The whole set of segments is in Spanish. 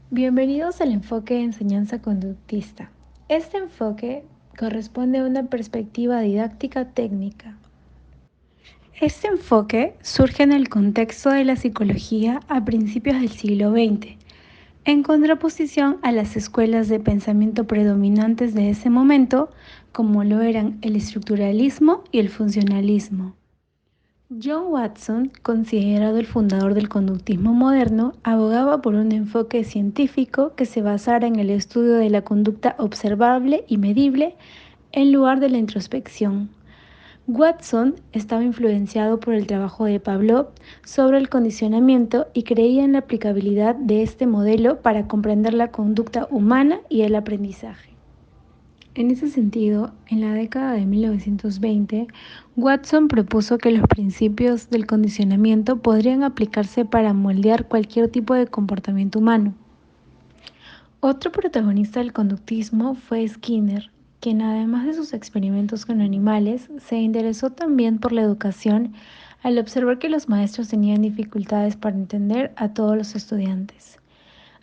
Bienvenidos al enfoque de enseñanza conductista. Este enfoque corresponde a una perspectiva didáctica técnica. Este enfoque surge en el contexto de la psicología a principios del siglo XX, en contraposición a las escuelas de pensamiento predominantes de ese momento, como lo eran el estructuralismo y el funcionalismo. John Watson, considerado el fundador del conductismo moderno, abogaba por un enfoque científico que se basara en el estudio de la conducta observable y medible en lugar de la introspección. Watson estaba influenciado por el trabajo de Pavlov sobre el condicionamiento y creía en la aplicabilidad de este modelo para comprender la conducta humana y el aprendizaje. En ese sentido, en la década de 1920, Watson propuso que los principios del condicionamiento podrían aplicarse para moldear cualquier tipo de comportamiento humano. Otro protagonista del conductismo fue Skinner, quien además de sus experimentos con animales, se interesó también por la educación al observar que los maestros tenían dificultades para entender a todos los estudiantes.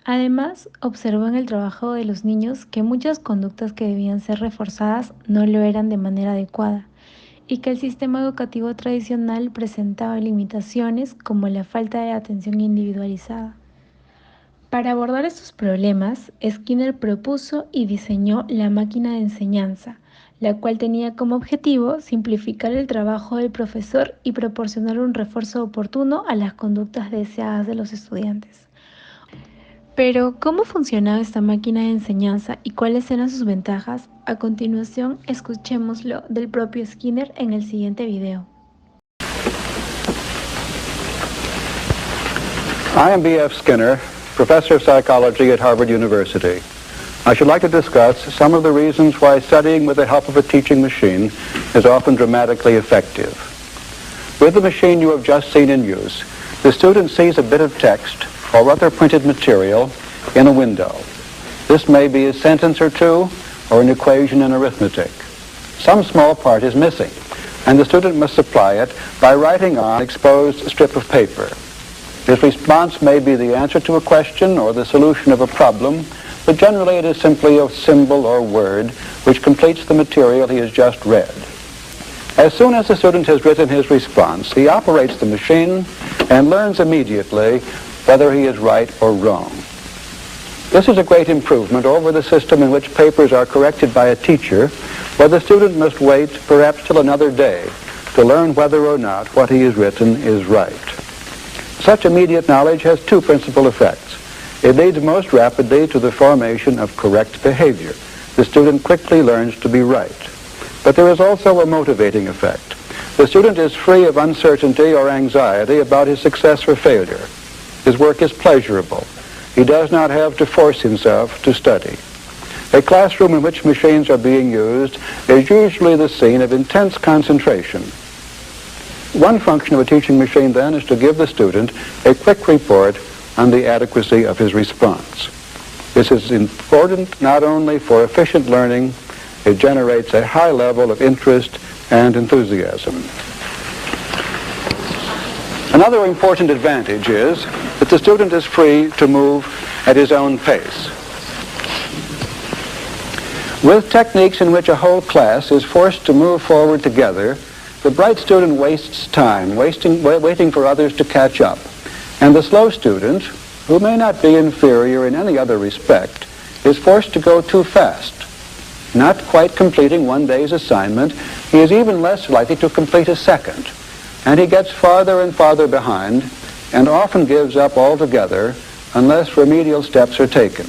Además, observó en el trabajo de los niños que muchas conductas que debían ser reforzadas no lo eran de manera adecuada y que el sistema educativo tradicional presentaba limitaciones como la falta de atención individualizada. Para abordar estos problemas, Skinner propuso y diseñó la máquina de enseñanza, la cual tenía como objetivo simplificar el trabajo del profesor y proporcionar un refuerzo oportuno a las conductas deseadas de los estudiantes. Pero, ¿cómo funcionaba esta máquina de enseñanza y cuáles eran sus ventajas? A continuación, escuchémoslo del propio Skinner en el siguiente video. I am B.F. Skinner, professor of psychology at Harvard University. I should like to discuss some of the reasons why studying with the help of a teaching machine is often dramatically effective. With the machine you have just seen in use, the student sees a bit of text or other printed material in a window. This may be a sentence or two or an equation in arithmetic. Some small part is missing, and the student must supply it by writing on an exposed strip of paper. His response may be the answer to a question or the solution of a problem, but generally it is simply a symbol or word which completes the material he has just read. As soon as the student has written his response, he operates the machine and learns immediately whether he is right or wrong. This is a great improvement over the system in which papers are corrected by a teacher, where the student must wait perhaps till another day to learn whether or not what he has written is right. Such immediate knowledge has two principal effects. It leads most rapidly to the formation of correct behavior. The student quickly learns to be right. But there is also a motivating effect. The student is free of uncertainty or anxiety about his success or failure. His work is pleasurable. He does not have to force himself to study. A classroom in which machines are being used is usually the scene of intense concentration. One function of a teaching machine, then, is to give the student a quick report on the adequacy of his response. This is important not only for efficient learning, it generates a high level of interest and enthusiasm. Another important advantage is that the student is free to move at his own pace. With techniques in which a whole class is forced to move forward together, the bright student wastes time, waiting for others to catch up. And the slow student, who may not be inferior in any other respect, is forced to go too fast. Not quite completing one day's assignment, he is even less likely to complete a second. And he gets farther and farther behind and often gives up altogether unless remedial steps are taken.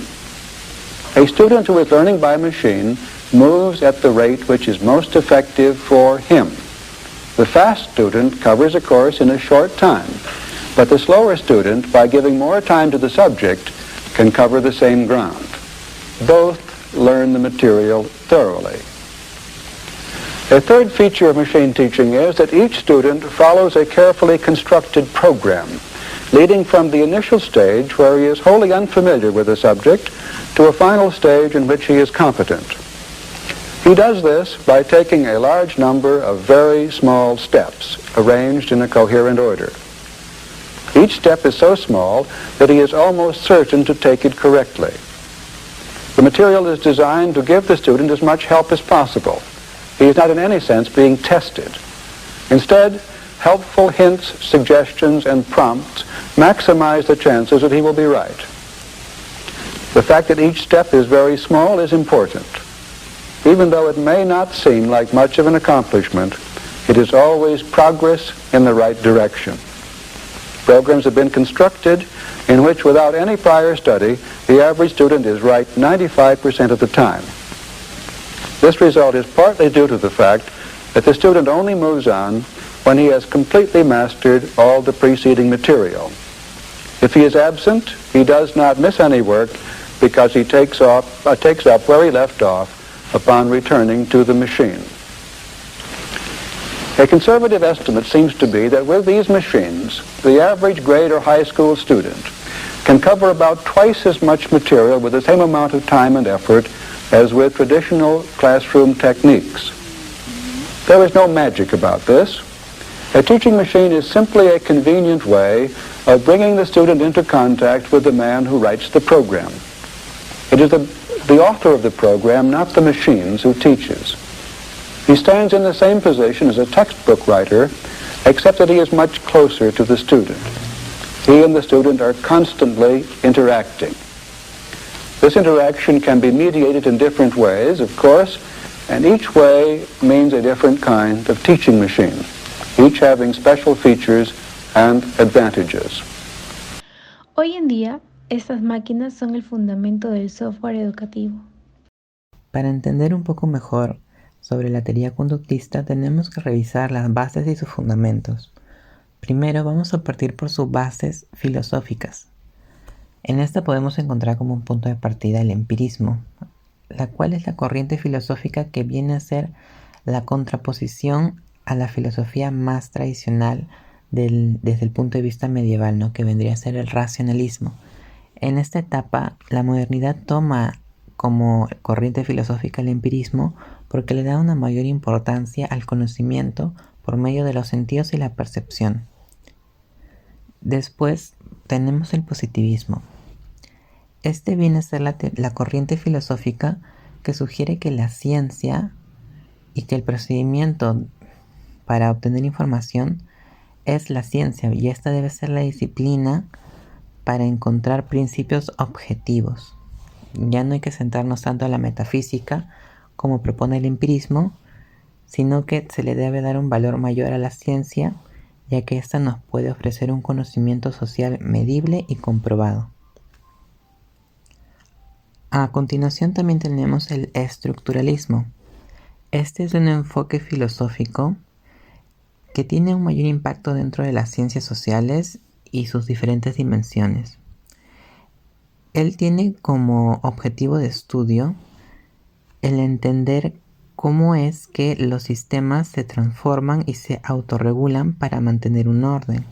A student who is learning by machine moves at the rate which is most effective for him. The fast student covers a course in a short time, but the slower student, by giving more time to the subject, can cover the same ground. Both learn the material thoroughly. A third feature of machine teaching is that each student follows a carefully constructed program, leading from the initial stage where he is wholly unfamiliar with the subject to a final stage in which he is competent. He does this by taking a large number of very small steps arranged in a coherent order. Each step is so small that he is almost certain to take it correctly. The material is designed to give the student as much help as possible. He is not in any sense being tested. Instead, helpful hints, suggestions, and prompts maximize the chances that he will be right. The fact that each step is very small is important. Even though it may not seem like much of an accomplishment, it is always progress in the right direction. Programs have been constructed in which, without any prior study, the average student is right 95% of the time. This result is partly due to the fact that the student only moves on when he has completely mastered all the preceding material. If he is absent, he does not miss any work because he takes up where he left off upon returning to the machine. A conservative estimate seems to be that with these machines, the average grade or high school student can cover about twice as much material with the same amount of time and effort as with traditional classroom techniques. There is no magic about this. A teaching machine is simply a convenient way of bringing the student into contact with the man who writes the program. It is the author of the program, not the machines, who teaches. He stands in the same position as a textbook writer, except that he is much closer to the student. He and the student are constantly interacting. This interaction can be mediated in different ways, of course, and each way means a different kind of teaching machine, each having special features and advantages. Hoy en día, estas máquinas son el fundamento del software educativo. Para entender un poco mejor sobre la teoría conductista, tenemos que revisar las bases y sus fundamentos. Primero vamos a partir por sus bases filosóficas. En esta podemos encontrar como un punto de partida el empirismo, la cual es la corriente filosófica que viene a ser la contraposición a la filosofía más tradicional desde el punto de vista medieval, ¿no? Que vendría a ser el racionalismo. En esta etapa, la modernidad toma como corriente filosófica el empirismo porque le da una mayor importancia al conocimiento por medio de los sentidos y la percepción. Después tenemos el positivismo. Este viene a ser la corriente filosófica que sugiere que la ciencia y que el procedimiento para obtener información es la ciencia, y esta debe ser la disciplina para encontrar principios objetivos. Ya no hay que centrarnos tanto en la metafísica como propone el empirismo, sino que se le debe dar un valor mayor a la ciencia, ya que ésta nos puede ofrecer un conocimiento social medible y comprobado. A continuación también tenemos el estructuralismo. Este es un enfoque filosófico que tiene un mayor impacto dentro de las ciencias sociales y sus diferentes dimensiones. Él tiene como objetivo de estudio el entender cómo es que los sistemas se transforman y se autorregulan para mantener un orden.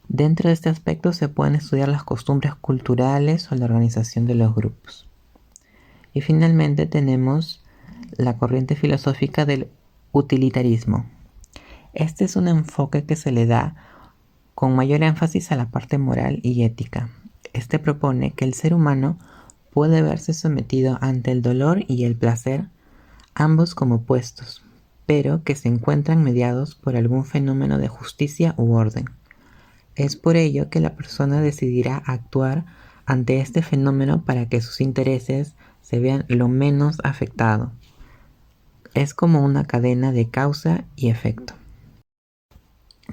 Dentro de este aspecto se pueden estudiar las costumbres culturales o la organización de los grupos. Y finalmente tenemos la corriente filosófica del utilitarismo. Este es un enfoque que se le da con mayor énfasis a la parte moral y ética. Este propone que el ser humano puede verse sometido ante el dolor y el placer, ambos como opuestos, pero que se encuentran mediados por algún fenómeno de justicia u orden. Es por ello que la persona decidirá actuar ante este fenómeno para que sus intereses se vean lo menos afectados. Es como una cadena de causa y efecto.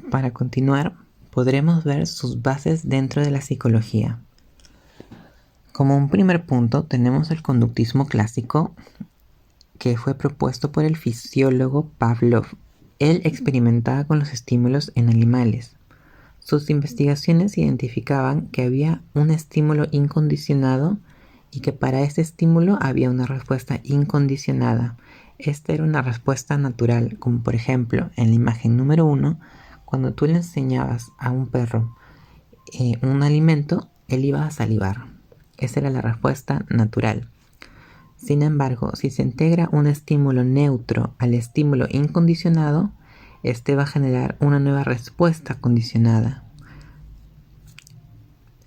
Para continuar, podremos ver sus bases dentro de la psicología. Como un primer punto tenemos el conductismo clásico, que fue propuesto por el fisiólogo Pavlov. Él experimentaba con los estímulos en animales. Sus investigaciones identificaban que había un estímulo incondicionado y que para ese estímulo había una respuesta incondicionada. Esta era una respuesta natural, como por ejemplo en la imagen número 1, cuando tú le enseñabas a un perro un alimento, él iba a salivar. Esa era la respuesta natural. Sin embargo, si se integra un estímulo neutro al estímulo incondicionado, este va a generar una nueva respuesta condicionada.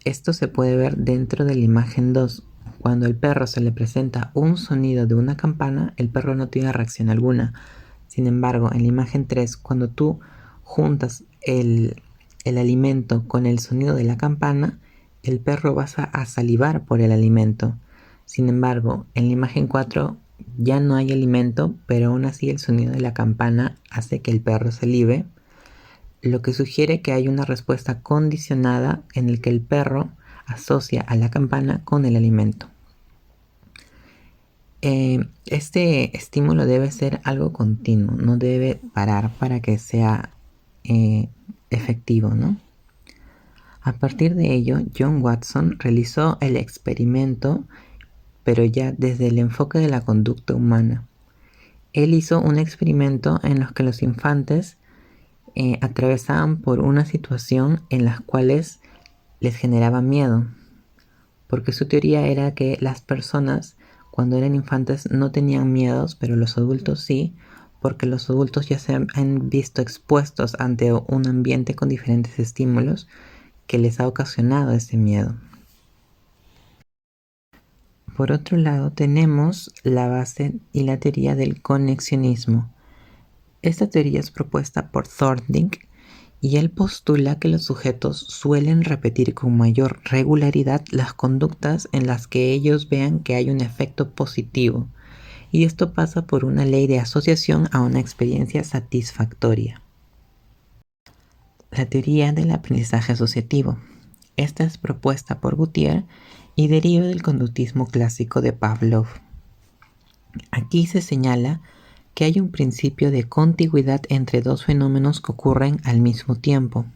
Esto se puede ver dentro de la imagen 2. Cuando al perro se le presenta un sonido de una campana, el perro no tiene reacción alguna. Sin embargo, en la imagen 3, cuando tú juntas el alimento con el sonido de la campana, el perro va a salivar por el alimento. Sin embargo, en la imagen 4 ya no hay alimento, pero aún así el sonido de la campana hace que el perro salive, lo que sugiere que hay una respuesta condicionada en el que el perro asocia a la campana con el alimento. Este estímulo debe ser algo continuo, no debe parar para que sea efectivo, ¿no? A partir de ello, John Watson realizó el experimento, pero ya desde el enfoque de la conducta humana. Él hizo un experimento en los que los infantes atravesaban por una situación en las cuales les generaba miedo, porque su teoría era que las personas cuando eran infantes no tenían miedos, pero los adultos sí, porque los adultos ya se han visto expuestos ante un ambiente con diferentes estímulos que les ha ocasionado ese miedo. Por otro lado, tenemos la base y la teoría del conexionismo. Esta teoría es propuesta por Thorndike y él postula que los sujetos suelen repetir con mayor regularidad las conductas en las que ellos vean que hay un efecto positivo, y esto pasa por una ley de asociación a una experiencia satisfactoria. La teoría del aprendizaje asociativo. Esta es propuesta por Gutiérrez y deriva del conductismo clásico de Pavlov. Aquí se señala que hay un principio de contigüidad entre dos fenómenos que ocurren al mismo tiempo.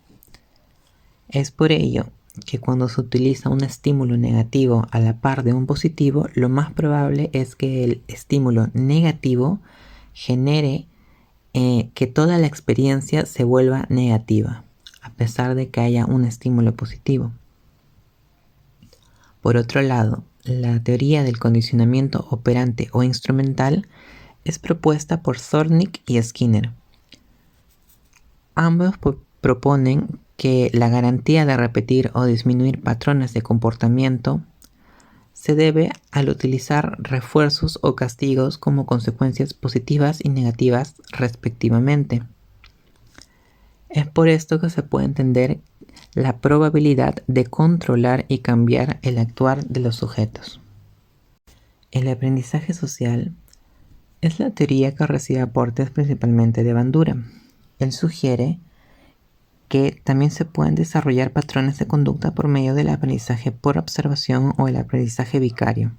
Es por ello que cuando se utiliza un estímulo negativo a la par de un positivo, lo más probable es que el estímulo negativo genere que toda la experiencia se vuelva negativa, a pesar de que haya un estímulo positivo. Por otro lado, la teoría del condicionamiento operante o instrumental es propuesta por Thorndike y Skinner. Ambos proponen que la garantía de repetir o disminuir patrones de comportamiento se debe al utilizar refuerzos o castigos como consecuencias positivas y negativas respectivamente. Es por esto que se puede entender la probabilidad de controlar y cambiar el actuar de los sujetos. El aprendizaje social es la teoría que recibe aportes principalmente de Bandura. Él sugiere que también se pueden desarrollar patrones de conducta por medio del aprendizaje por observación o el aprendizaje vicario.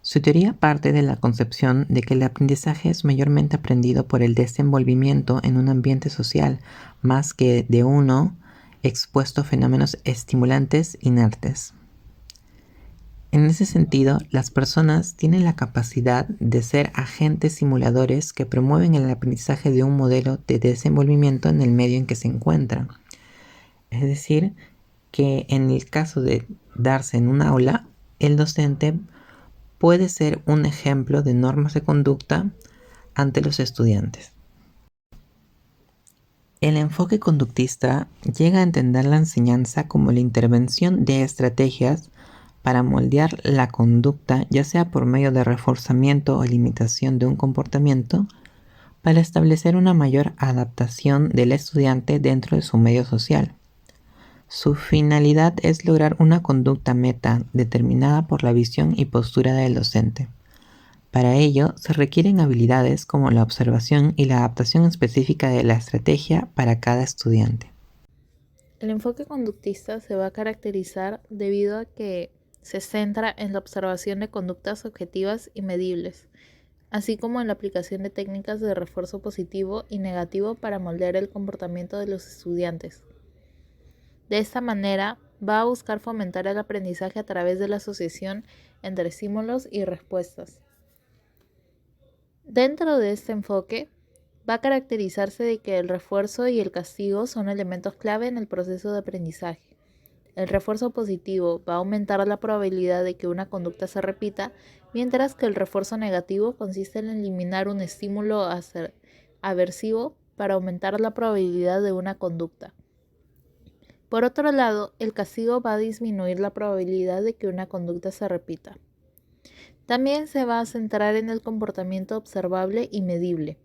Su teoría parte de la concepción de que el aprendizaje es mayormente aprendido por el desenvolvimiento en un ambiente social, más que de uno expuesto a fenómenos estimulantes inertes. En ese sentido, las personas tienen la capacidad de ser agentes simuladores que promueven el aprendizaje de un modelo de desenvolvimiento en el medio en que se encuentran. Es decir, que en el caso de darse en un aula, el docente puede ser un ejemplo de normas de conducta ante los estudiantes. El enfoque conductista llega a entender la enseñanza como la intervención de estrategias para moldear la conducta, ya sea por medio de reforzamiento o limitación de un comportamiento, para establecer una mayor adaptación del estudiante dentro de su medio social. Su finalidad es lograr una conducta meta determinada por la visión y postura del docente. Para ello, se requieren habilidades como la observación y la adaptación específica de la estrategia para cada estudiante. El enfoque conductista se va a caracterizar debido a que se centra en la observación de conductas objetivas y medibles, así como en la aplicación de técnicas de refuerzo positivo y negativo para moldear el comportamiento de los estudiantes. De esta manera, va a buscar fomentar el aprendizaje a través de la asociación entre estímulos y respuestas. Dentro de este enfoque, va a caracterizarse de que el refuerzo y el castigo son elementos clave en el proceso de aprendizaje. El refuerzo positivo va a aumentar la probabilidad de que una conducta se repita, mientras que el refuerzo negativo consiste en eliminar un estímulo aversivo para aumentar la probabilidad de una conducta. Por otro lado, el castigo va a disminuir la probabilidad de que una conducta se repita. También se va a centrar en el comportamiento observable y medible.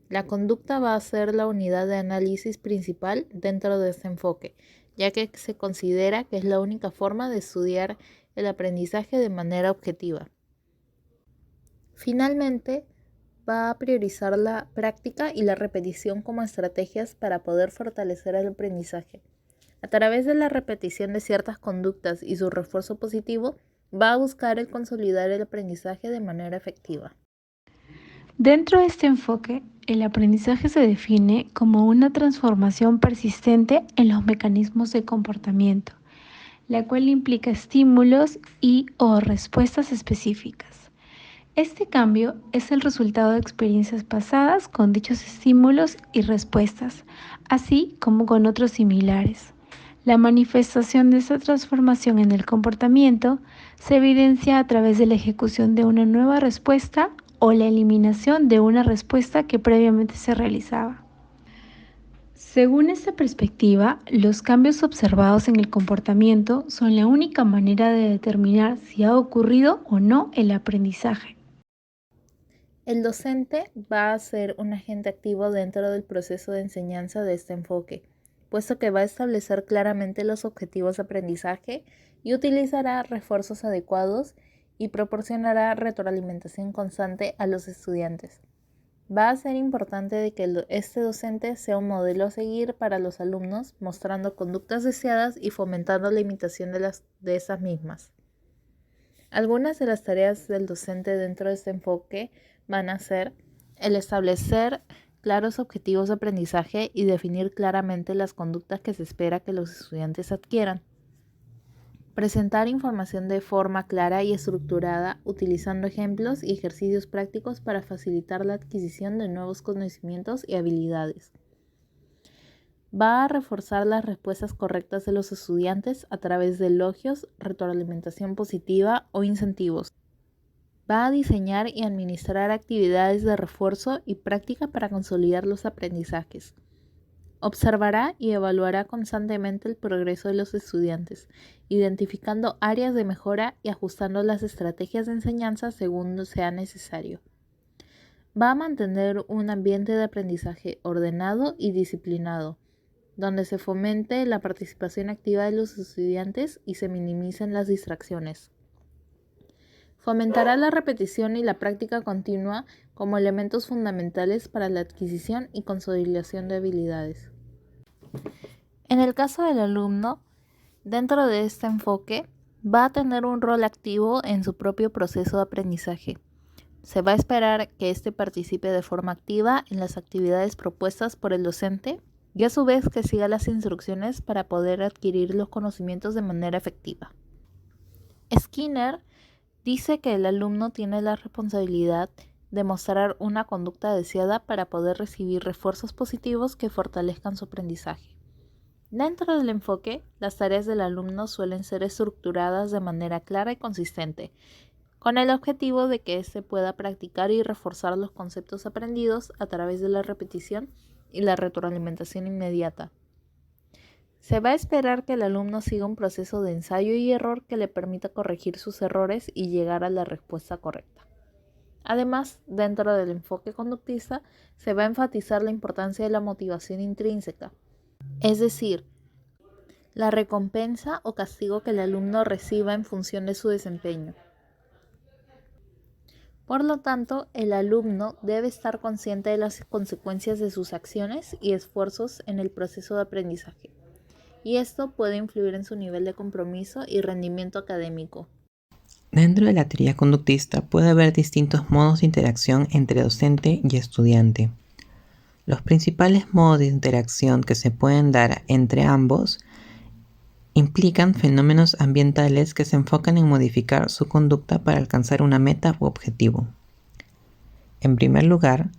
La conducta va a ser la unidad de análisis principal dentro de este enfoque, ya que se considera que es la única forma de estudiar el aprendizaje de manera objetiva. Finalmente, va a priorizar la práctica y la repetición como estrategias para poder fortalecer el aprendizaje. A través de la repetición de ciertas conductas y su refuerzo positivo, va a buscar el consolidar el aprendizaje de manera efectiva. Dentro de este enfoque, el aprendizaje se define como una transformación persistente en los mecanismos de comportamiento, la cual implica estímulos y/o respuestas específicas. Este cambio es el resultado de experiencias pasadas con dichos estímulos y respuestas, así como con otros similares. La manifestación de esta transformación en el comportamiento se evidencia a través de la ejecución de una nueva respuesta o la eliminación de una respuesta que previamente se realizaba. Según esta perspectiva, los cambios observados en el comportamiento son la única manera de determinar si ha ocurrido o no el aprendizaje. El docente va a ser un agente activo dentro del proceso de enseñanza de este enfoque, puesto que va a establecer claramente los objetivos de aprendizaje y utilizará refuerzos adecuados y proporcionará retroalimentación constante a los estudiantes. Va a ser importante de que este docente sea un modelo a seguir para los alumnos, mostrando conductas deseadas y fomentando la imitación de esas mismas. Algunas de las tareas del docente dentro de este enfoque van a ser el establecer claros objetivos de aprendizaje y definir claramente las conductas que se espera que los estudiantes adquieran. Presentar información de forma clara y estructurada, utilizando ejemplos y ejercicios prácticos para facilitar la adquisición de nuevos conocimientos y habilidades. Va a reforzar las respuestas correctas de los estudiantes a través de elogios, retroalimentación positiva o incentivos. Va a diseñar y administrar actividades de refuerzo y práctica para consolidar los aprendizajes. Observará y evaluará constantemente el progreso de los estudiantes, identificando áreas de mejora y ajustando las estrategias de enseñanza según sea necesario. Va a mantener un ambiente de aprendizaje ordenado y disciplinado, donde se fomente la participación activa de los estudiantes y se minimicen las distracciones. Fomentará la repetición y la práctica continua como elementos fundamentales para la adquisición y consolidación de habilidades. En el caso del alumno, dentro de este enfoque, va a tener un rol activo en su propio proceso de aprendizaje. Se va a esperar que éste participe de forma activa en las actividades propuestas por el docente y a su vez que siga las instrucciones para poder adquirir los conocimientos de manera efectiva. Skinner dice que el alumno tiene la responsabilidad de mostrar una conducta deseada para poder recibir refuerzos positivos que fortalezcan su aprendizaje. Dentro del enfoque, las tareas del alumno suelen ser estructuradas de manera clara y consistente, con el objetivo de que éste pueda practicar y reforzar los conceptos aprendidos a través de la repetición y la retroalimentación inmediata. Se va a esperar que el alumno siga un proceso de ensayo y error que le permita corregir sus errores y llegar a la respuesta correcta. Además, dentro del enfoque conductista, se va a enfatizar la importancia de la motivación intrínseca, es decir, la recompensa o castigo que el alumno reciba en función de su desempeño. Por lo tanto, el alumno debe estar consciente de las consecuencias de sus acciones y esfuerzos en el proceso de aprendizaje, y esto puede influir en su nivel de compromiso y rendimiento académico. Dentro de la teoría conductista puede haber distintos modos de interacción entre docente y estudiante. Los principales modos de interacción que se pueden dar entre ambos implican fenómenos ambientales que se enfocan en modificar su conducta para alcanzar una meta u objetivo. En primer lugar,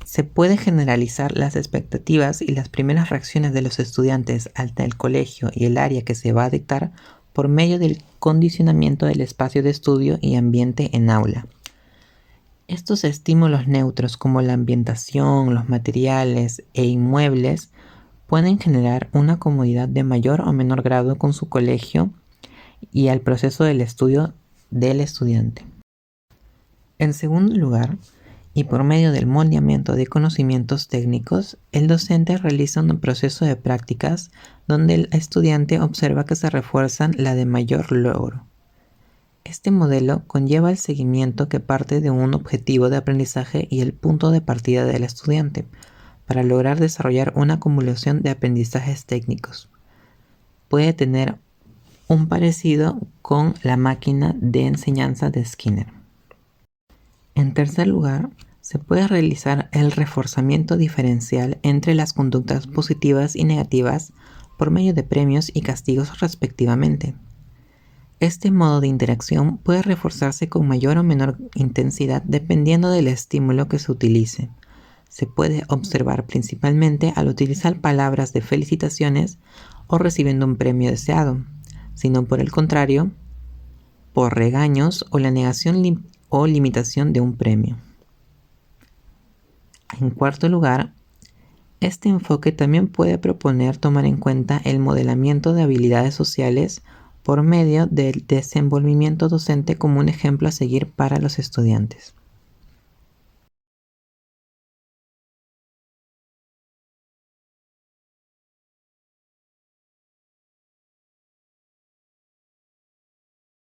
se puede generalizar las expectativas y las primeras reacciones de los estudiantes ante el colegio y el área que se va a dictar por medio del condicionamiento del espacio de estudio y ambiente en aula. Estos estímulos neutros como la ambientación, los materiales e inmuebles pueden generar una comodidad de mayor o menor grado con su colegio y al proceso del estudio del estudiante. En segundo lugar, y por medio del moldeamiento de conocimientos técnicos, el docente realiza un proceso de prácticas donde el estudiante observa que se refuerzan la de mayor logro. Este modelo conlleva el seguimiento que parte de un objetivo de aprendizaje y el punto de partida del estudiante, para lograr desarrollar una acumulación de aprendizajes técnicos. Puede tener un parecido con la máquina de enseñanza de Skinner. En tercer lugar, se puede realizar el reforzamiento diferencial entre las conductas positivas y negativas por medio de premios y castigos respectivamente. Este modo de interacción puede reforzarse con mayor o menor intensidad dependiendo del estímulo que se utilice. Se puede observar principalmente al utilizar palabras de felicitaciones o recibiendo un premio deseado, sino por el contrario, por regaños o la negación o limitación de un premio. En cuarto lugar, este enfoque también puede proponer tomar en cuenta el modelamiento de habilidades sociales por medio del desenvolvimiento docente como un ejemplo a seguir para los estudiantes.